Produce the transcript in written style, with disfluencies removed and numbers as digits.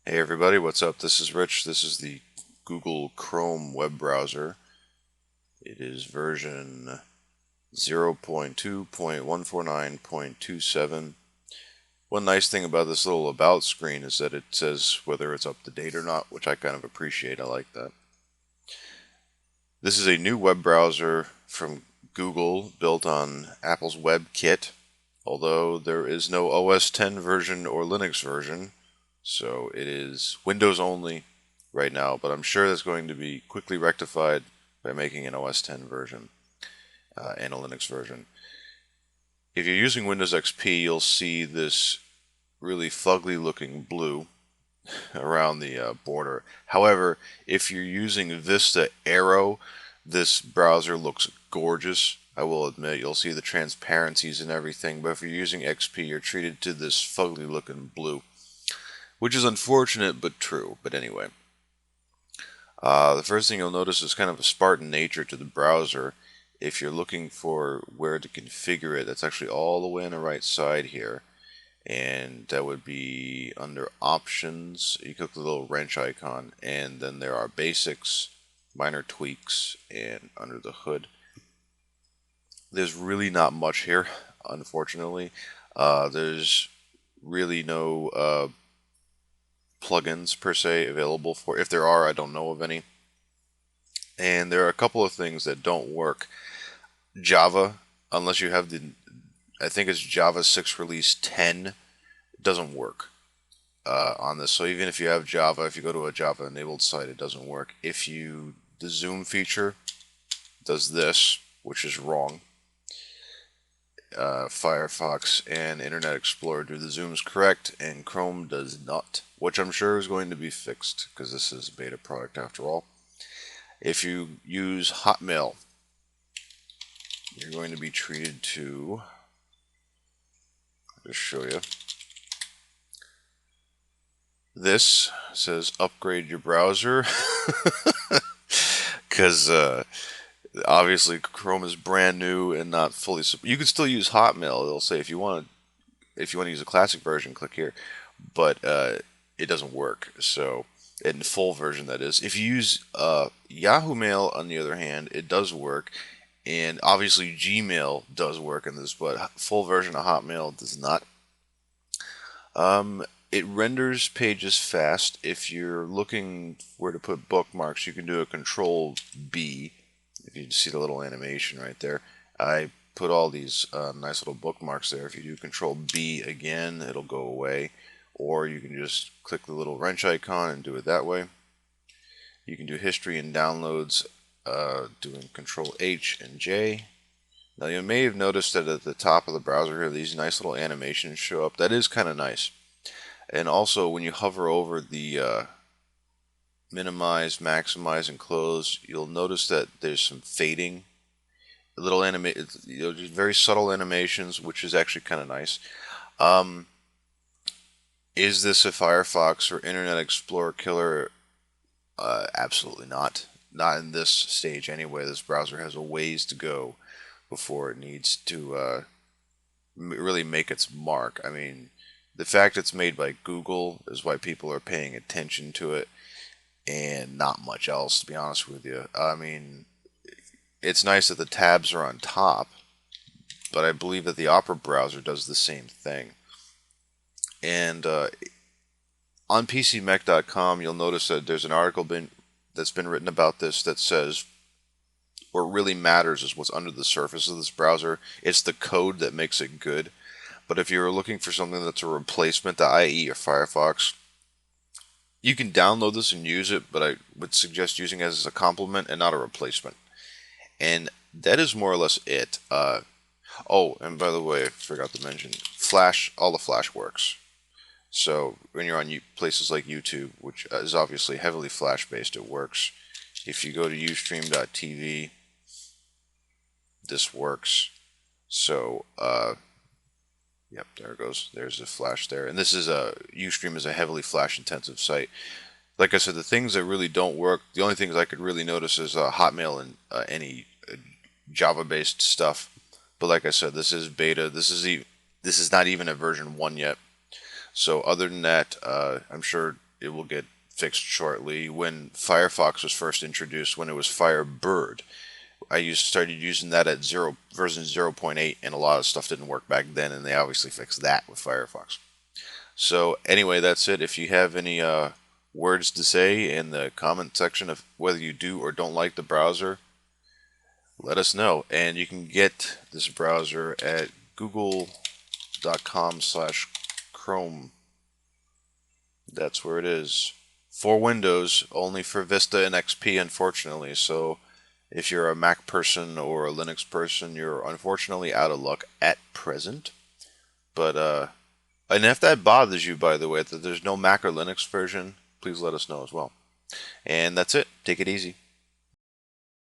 Hey everybody, what's up? This is Rich. This is the Google Chrome web browser. It is version 0.2.149.27. One nice thing about this little about screen is that it says whether it's up to date or not, which I kind of appreciate. I like that. This is a new web browser from Google built on Apple's WebKit, although there is no OS X version or Linux version, so it is Windows only right now, but I'm sure that's going to be quickly rectified by making an OS X version and a Linux version. If you're using Windows XP, you'll see this really fugly looking blue around the border. However, if you're using Vista Aero, this browser looks gorgeous. I will admit, you'll see the transparencies and everything, but if you're using XP, you're treated to this fugly looking blue, which is unfortunate but true. But anyway, the first thing you'll notice is kind of a Spartan nature to the browser. If you're looking for where to configure it, that's actually all the way on the right side here. And that would be under options. You click the little wrench icon, and then there are basics, minor tweaks, and under the hood. There's really not much here, unfortunately. There's really no plugins per se available for. If there are, I don't know of any. And there are a couple of things that don't work. Java, unless you have the, I think it's Java 6 release 10, doesn't work on this. So even if you have Java, if you go to a Java enabled site, it doesn't work. If you, the zoom feature does this, which is wrong. Firefox and Internet Explorer do the zooms correct, and Chrome does not, which I'm sure is going to be fixed because this is a beta product after all. If you use Hotmail, you're going to be treated to, I'll just show you. This says upgrade your browser because obviously Chrome is brand new and not fully. You can still use Hotmail. It'll say if you want to use a classic version, click here, but it doesn't work. So in full version, that is. If you use Yahoo Mail, on the other hand, it does work, and obviously Gmail does work in this, but full version of Hotmail does not. It renders pages fast. If you're looking where to put bookmarks, you can do a Control B. If you see the little animation right there, I put all these nice little bookmarks there. If you do Control B again, it'll go away. Or you can just click the little wrench icon and do it that way. You can do history and downloads doing Control H and J. Now you may have noticed that at the top of the browser here, these nice little animations show up. That is kind of nice. And also, when you hover over the minimize, maximize, and close, you'll notice that there's some fading, little just very subtle animations, which is actually kind of nice. Is this a Firefox or Internet Explorer killer? Absolutely not. Not in this stage anyway. This browser has a ways to go before it needs to really make its mark. I mean, the fact it's made by Google is why people are paying attention to it, and not much else, to be honest with you. I mean, it's nice that the tabs are on top, but I believe that the Opera browser does the same thing. And on PCMech.com, you'll notice that there's an article that's been written about this that says what really matters is what's under the surface of this browser. It's the code that makes it good. But if you're looking for something that's a replacement to IE or Firefox, you can download this and use it, but I would suggest using it as a complement and not a replacement. And that is more or less it. Oh, and by the way, I forgot to mention, Flash, all the Flash works. So when you're on places like YouTube, which is obviously heavily Flash-based, it works. If you go to Ustream.tv, this works. So, yep, there it goes. There's a Flash there. And this is Ustream is a heavily Flash-intensive site. Like I said, the things that really don't work, the only things I could really notice is Hotmail and any Java-based stuff. But like I said, this is beta. This is not even a version 1 yet. So other than that, I'm sure it will get fixed shortly. When Firefox was first introduced, when it was Firebird, started using that at version 0.8, and a lot of stuff didn't work back then, and they obviously fixed that with Firefox. So anyway, that's it. If you have any words to say in the comment section of whether you do or don't like the browser, let us know. And you can get this browser at google.com/chrome. That's where it is. For Windows, only for Vista and XP, unfortunately. So if you're a Mac person or a Linux person, you're unfortunately out of luck at present. But and if that bothers you, by the way, that there's no Mac or Linux version, please let us know as well. And that's it. Take it easy.